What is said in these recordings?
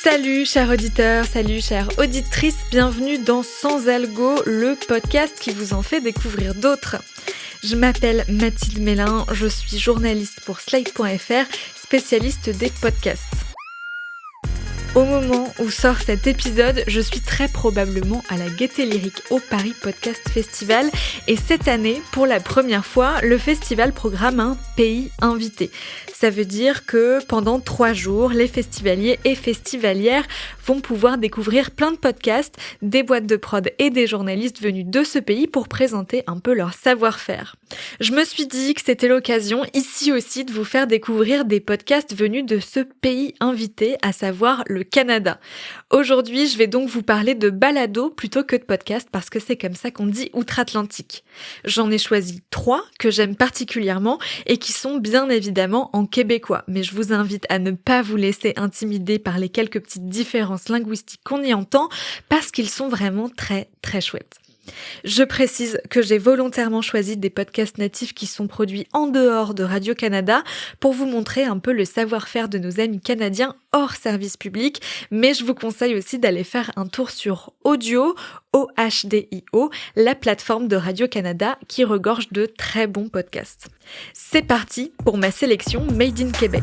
Salut chers auditeurs, salut chères auditrices, bienvenue dans Sans Algo, le podcast qui vous en fait découvrir d'autres. Je m'appelle Mathilde Mélin, je suis journaliste pour Slate.fr, spécialiste des podcasts. Au moment où sort cet épisode, je suis très probablement à la Gaîté Lyrique au Paris Podcast Festival et cette année, pour la première fois, le festival programme un pays invité. Ça veut dire que pendant 3 jours, les festivaliers et festivalières vont pouvoir découvrir plein de podcasts, des boîtes de prod et des journalistes venus de ce pays pour présenter un peu leur savoir-faire. Je me suis dit que c'était l'occasion, ici aussi, de vous faire découvrir des podcasts venus de ce pays invité, à savoir le Canada. Aujourd'hui, je vais donc vous parler de balado plutôt que de podcast parce que c'est comme ça qu'on dit outre-Atlantique. J'en ai choisi 3 que j'aime particulièrement et qui sont bien évidemment en québécois, mais je vous invite à ne pas vous laisser intimider par les quelques petites différences linguistiques qu'on y entend parce qu'ils sont vraiment très très chouettes. Je précise que j'ai volontairement choisi des podcasts natifs qui sont produits en dehors de Radio-Canada pour vous montrer un peu le savoir-faire de nos amis canadiens hors service public, mais je vous conseille aussi d'aller faire un tour sur Audio, OHDIO, la plateforme de Radio-Canada qui regorge de très bons podcasts. C'est parti pour ma sélection Made in Québec.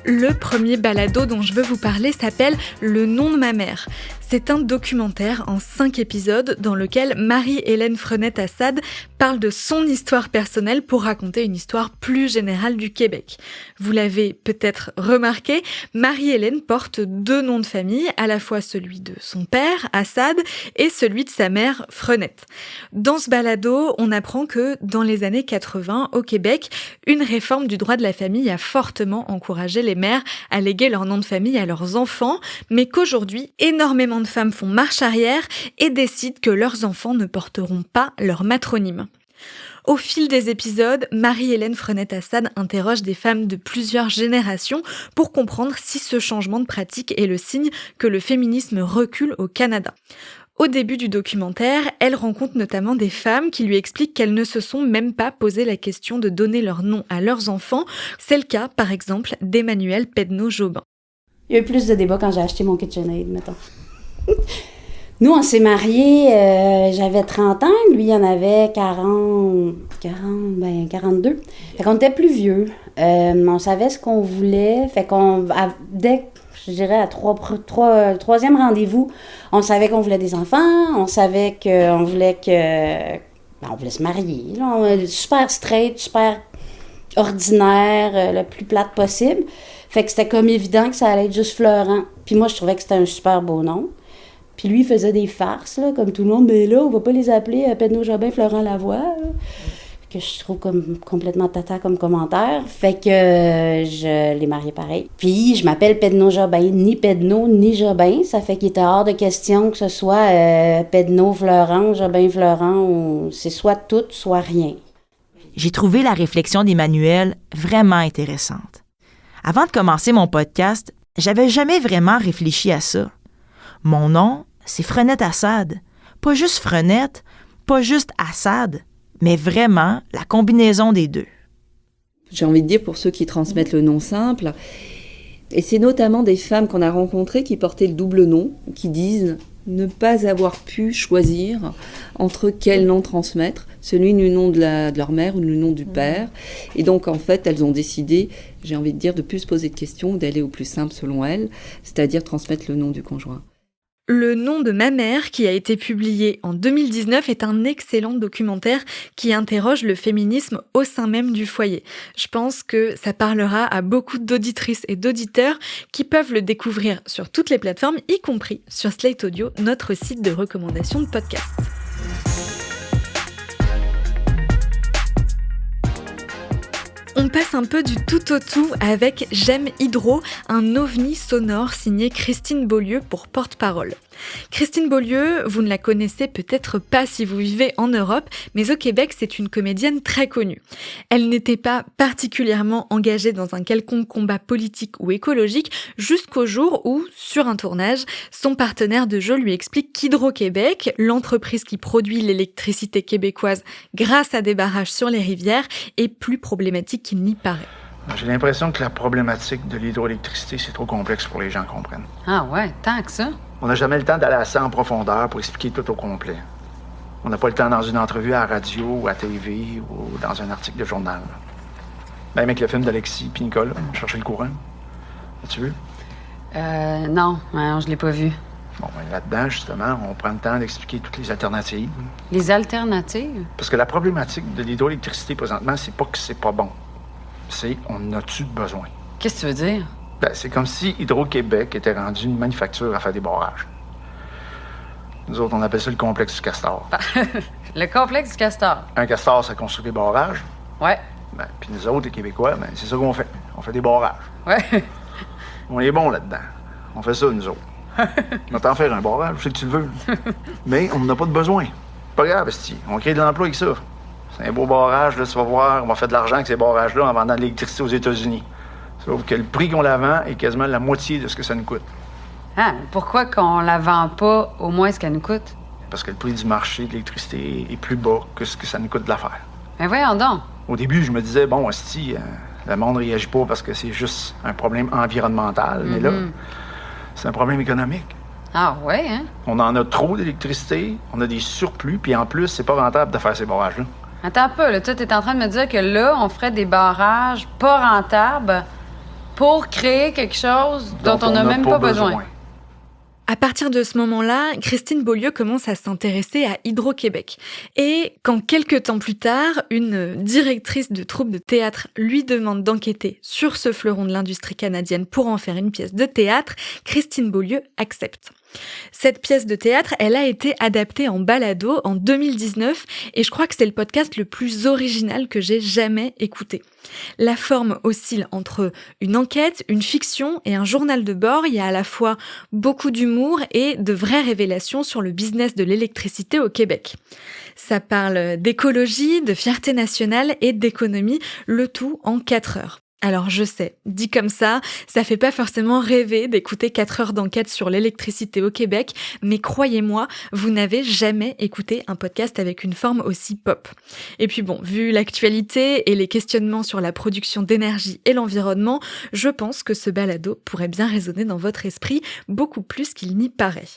Le premier balado dont je veux vous parler s'appelle « Le nom de ma mère ». C'est un documentaire en 5 épisodes dans lequel Marie-Hélène Frenette-Assad parle de son histoire personnelle pour raconter une histoire plus générale du Québec. Vous l'avez peut-être remarqué, Marie-Hélène porte 2 noms de famille, à la fois celui de son père, Assad, et celui de sa mère, Frenette. Dans ce balado, on apprend que dans les années 80, au Québec, une réforme du droit de la famille a fortement encouragé les mères à léguer leur nom de famille à leurs enfants, mais qu'aujourd'hui, énormément de femmes font marche arrière et décident que leurs enfants ne porteront pas leur matronyme. Au fil des épisodes, Marie-Hélène Frenette-Assad interroge des femmes de plusieurs générations pour comprendre si ce changement de pratique est le signe que le féminisme recule au Canada. Au début du documentaire, elle rencontre notamment des femmes qui lui expliquent qu'elles ne se sont même pas posé la question de donner leur nom à leurs enfants. C'est le cas, par exemple, d'Emmanuelle Pedneau-Jobin. Il y a eu plus de débats quand j'ai acheté mon KitchenAid, mettons. Nous, on s'est mariés, j'avais 30 ans, lui, il en avait 42. Fait qu'on était plus vieux. On savait ce qu'on voulait. Fait qu'on, dès, je dirais, à troisième rendez-vous, on savait qu'on voulait des enfants, on savait qu'on voulait on voulait se marier. Là, super straight, super ordinaire, le plus plate possible. Fait que c'était comme évident que ça allait être juste Florent. Puis moi, je trouvais que c'était un super beau nom. Puis lui, il faisait des farces, là, comme tout le monde. Mais là, on va pas les appeler Pedneau-Jobin, Florent Lavoie. Là. Que je trouve comme complètement tata comme commentaire. Fait que je l'ai marié pareil. Puis je m'appelle Pedneau-Jobin, ni Pedneau, ni Jobin. Ça fait qu'il était hors de question que ce soit Pedneau-Florent, Jobin-Florent. Ou c'est soit tout, soit rien. J'ai trouvé la réflexion d'Emmanuelle vraiment intéressante. Avant de commencer mon podcast, j'avais jamais vraiment réfléchi à ça. Mon nom, c'est Frenette-Assad. Pas juste Frenette, pas juste Assad, mais vraiment la combinaison des deux. J'ai envie de dire pour ceux qui transmettent le nom simple, et c'est notamment des femmes qu'on a rencontrées qui portaient le double nom, qui disent ne pas avoir pu choisir entre quel nom transmettre, celui du nom de leur mère ou le nom du père. Et donc, en fait, elles ont décidé, j'ai envie de dire, de ne plus se poser de questions, d'aller au plus simple selon elles, c'est-à-dire transmettre le nom du conjoint. Le nom de ma mère, qui a été publié en 2019, est un excellent documentaire qui interroge le féminisme au sein même du foyer. Je pense que ça parlera à beaucoup d'auditrices et d'auditeurs qui peuvent le découvrir sur toutes les plateformes, y compris sur Slate Audio, notre site de recommandation de podcasts. On passe un peu du tout au tout avec J'aime Hydro, un ovni sonore signé Christine Beaulieu pour porte-parole. Christine Beaulieu, vous ne la connaissez peut-être pas si vous vivez en Europe, mais au Québec, c'est une comédienne très connue. Elle n'était pas particulièrement engagée dans un quelconque combat politique ou écologique jusqu'au jour où, sur un tournage, son partenaire de jeu lui explique qu'Hydro-Québec, l'entreprise qui produit l'électricité québécoise grâce à des barrages sur les rivières, est plus problématique qu'il n'y paraît. J'ai l'impression que la problématique de l'hydroélectricité, c'est trop complexe pour les gens comprennent. Ah ouais, tant que ça. On n'a jamais le temps d'aller assez en profondeur pour expliquer tout au complet. On n'a pas le temps dans une entrevue à la radio ou à la TV ou dans un article de journal. Même avec le film d'Alexis puis Nicole, Chercher le courant. As-tu vu? Non, je l'ai pas vu. Bon, ben là-dedans, justement, on prend le temps d'expliquer toutes les alternatives. Les alternatives? Parce que la problématique de l'hydroélectricité présentement, c'est pas que c'est pas bon. C'est on a-tu besoin? Qu'est-ce que tu veux dire? Ben, c'est comme si Hydro-Québec était rendu une manufacture à faire des barrages. Nous autres, on appelle ça le complexe du castor. Le complexe du castor. Un castor, ça construit des barrages. Ouais. Ben, puis nous autres, les Québécois, ben, c'est ça qu'on fait. On fait des barrages. Ouais. On est bons là-dedans. On fait ça, nous autres. On va t'en faire un barrage, je sais que tu le veux. Mais on n'en a pas de besoin. Pas grave, esti. On crée de l'emploi avec ça. C'est un beau barrage, là, tu vas voir. On va faire de l'argent avec ces barrages-là en vendant de l'électricité aux États-Unis. Sauf que le prix qu'on la vend est quasiment la moitié de ce que ça nous coûte. Ah, mais pourquoi qu'on la vend pas au moins ce qu'elle nous coûte? Parce que le prix du marché de l'électricité est plus bas que ce que ça nous coûte de la faire. Mais voyons donc. Au début, je me disais, bon, esti, le monde réagit pas parce que c'est juste un problème environnemental. Mais là, c'est un problème économique. Ah ouais, hein? On en a trop d'électricité, on a des surplus, puis en plus, c'est pas rentable de faire ces barrages-là. Attends un peu, là. Toi, t'es en train de me dire que là, on ferait des barrages pas rentables pour créer quelque chose dont on n'a même pas besoin. À partir de ce moment-là, Christine Beaulieu commence à s'intéresser à Hydro-Québec. Et quand quelques temps plus tard, une directrice de troupe de théâtre lui demande d'enquêter sur ce fleuron de l'industrie canadienne pour en faire une pièce de théâtre, Christine Beaulieu accepte. Cette pièce de théâtre, elle a été adaptée en balado en 2019 et je crois que c'est le podcast le plus original que j'ai jamais écouté. La forme oscille entre une enquête, une fiction et un journal de bord. Il y a à la fois beaucoup d'humour et de vraies révélations sur le business de l'électricité au Québec. Ça parle d'écologie, de fierté nationale et d'économie, le tout en 4 heures. Alors je sais, dit comme ça fait pas forcément rêver d'écouter 4 heures d'enquête sur l'électricité au Québec, mais croyez-moi, vous n'avez jamais écouté un podcast avec une forme aussi pop. Et puis bon, vu l'actualité et les questionnements sur la production d'énergie et l'environnement, je pense que ce balado pourrait bien résonner dans votre esprit beaucoup plus qu'il n'y paraît.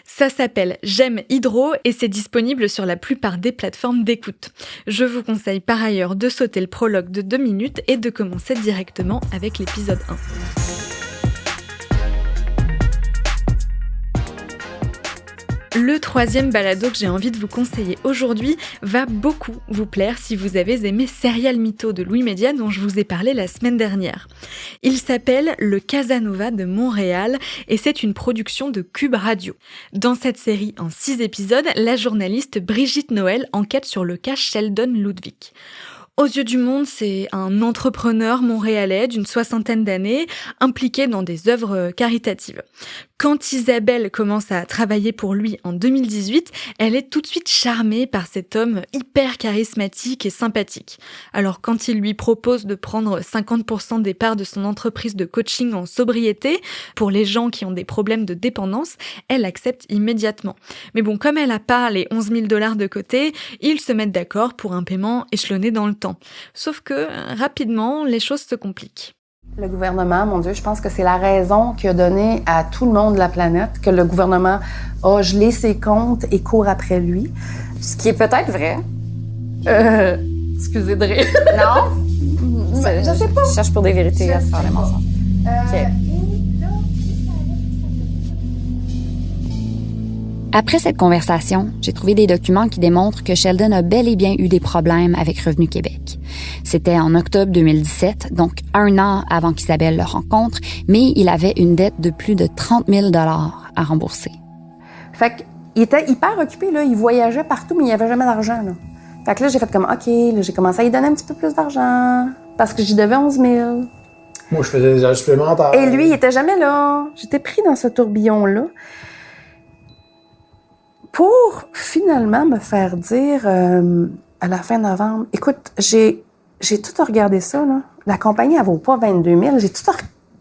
Ça s'appelle J'aime Hydro et c'est disponible sur la plupart des plateformes d'écoute. Je vous conseille par ailleurs de sauter le prologue de 2 minutes et de commencer directement avec l'épisode 1. Le 3e balado que j'ai envie de vous conseiller aujourd'hui va beaucoup vous plaire si vous avez aimé Serial Mytho de Louis Média dont je vous ai parlé la semaine dernière. Il s'appelle Le Casanova de Montréal et c'est une production de Cube Radio. Dans cette série en 6 épisodes, la journaliste Brigitte Noël enquête sur le cas Sheldon Ludwig. Aux yeux du monde, c'est un entrepreneur montréalais d'une 60aine d'années, impliqué dans des œuvres caritatives. Quand Isabelle commence à travailler pour lui en 2018, elle est tout de suite charmée par cet homme hyper charismatique et sympathique. Alors quand il lui propose de prendre 50% des parts de son entreprise de coaching en sobriété, pour les gens qui ont des problèmes de dépendance, elle accepte immédiatement. Mais bon, comme elle n'a pas les 11 000 $ de côté, ils se mettent d'accord pour un paiement échelonné dans le temps. Sauf que, rapidement, les choses se compliquent. Le gouvernement, mon Dieu, je pense que c'est la raison qui a donné à tout le monde de la planète que le gouvernement a gelé ses comptes et court après lui. Ce qui est peut-être vrai. Excusez de rire. Non? Je sais pas. Je cherche pour des vérités à se faire des mensonges. OK. Après cette conversation, j'ai trouvé des documents qui démontrent que Sheldon a bel et bien eu des problèmes avec Revenu Québec. C'était en octobre 2017, donc 1 an avant qu'Isabelle le rencontre, mais il avait une dette de plus de 30 000 $ à rembourser. Fait qu'il était hyper occupé, là. Il voyageait partout, mais il n'y avait jamais d'argent, là. Fait que là, j'ai fait comme, OK, là, j'ai commencé à lui donner un petit peu plus d'argent, parce que j'y devais 11 000. Moi, je faisais des heures supplémentaires. Et lui, il était jamais là. J'étais pris dans ce tourbillon-là. Pour finalement me faire dire à la fin novembre, écoute, j'ai tout regardé ça, là. La compagnie, elle vaut pas 22 000. J'ai tout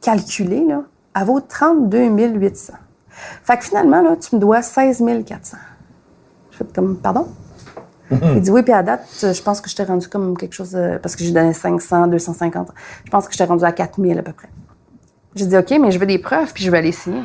calculé, là. Elle vaut 32 800. Fait que finalement, là, tu me dois 16 400. Je fais comme, pardon? Il dit oui, puis à date, je pense que je t'ai rendu comme quelque chose, parce que j'ai donné 500, 250, je pense que je t'ai rendu à 4000 à peu près. J'ai dit OK, mais je veux des preuves, puis je vais aller signer.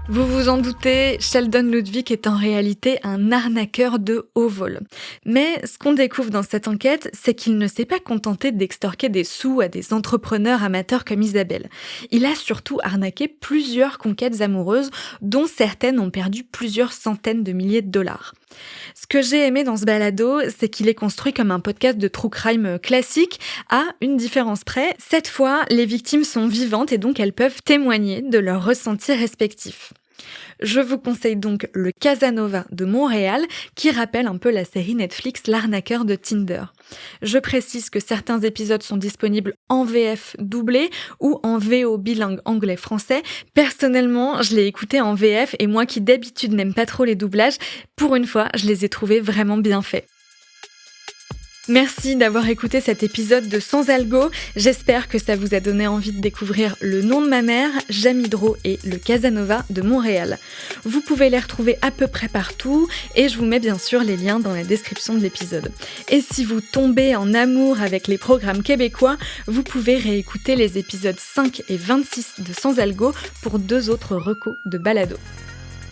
Vous vous en doutez, Sheldon Ludwig est en réalité un arnaqueur de haut vol. Mais ce qu'on découvre dans cette enquête, c'est qu'il ne s'est pas contenté d'extorquer des sous à des entrepreneurs amateurs comme Isabelle. Il a surtout arnaqué plusieurs conquêtes amoureuses, dont certaines ont perdu plusieurs centaines de milliers de dollars. Ce que j'ai aimé dans ce balado, c'est qu'il est construit comme un podcast de true crime classique, à une différence près. Cette fois, les victimes sont vivantes et donc elles peuvent témoigner de leurs ressentis respectifs. Je vous conseille donc le Casanova de Montréal, qui rappelle un peu la série Netflix L'arnaqueur de Tinder. Je précise que certains épisodes sont disponibles en VF doublé ou en VO bilingue anglais-français. Personnellement, je l'ai écouté en VF et moi qui d'habitude n'aime pas trop les doublages, pour une fois, je les ai trouvés vraiment bien faits. Merci d'avoir écouté cet épisode de Sans Algo. J'espère que ça vous a donné envie de découvrir Le nom de ma mère, Jamie Drault et le Casanova de Montréal. Vous pouvez les retrouver à peu près partout et je vous mets bien sûr les liens dans la description de l'épisode. Et si vous tombez en amour avec les programmes québécois, vous pouvez réécouter les épisodes 5 et 26 de Sans Algo pour 2 autres recos de balado.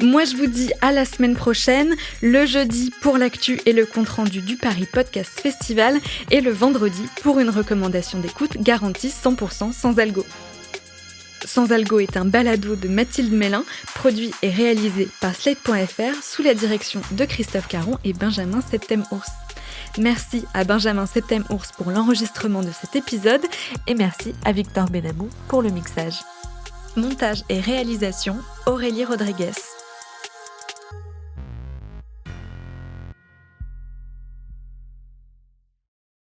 Moi, je vous dis à la semaine prochaine, le jeudi pour l'actu et le compte-rendu du Paris Podcast Festival et le vendredi pour une recommandation d'écoute garantie 100% sans algo. Sans algo est un balado de Mathilde Mélin, produit et réalisé par Slate.fr sous la direction de Christophe Caron et Benjamin Septem-Ours. Merci à Benjamin Septem-Ours pour l'enregistrement de cet épisode et merci à Victor Benamou pour le mixage. Montage et réalisation, Aurélie Rodriguez.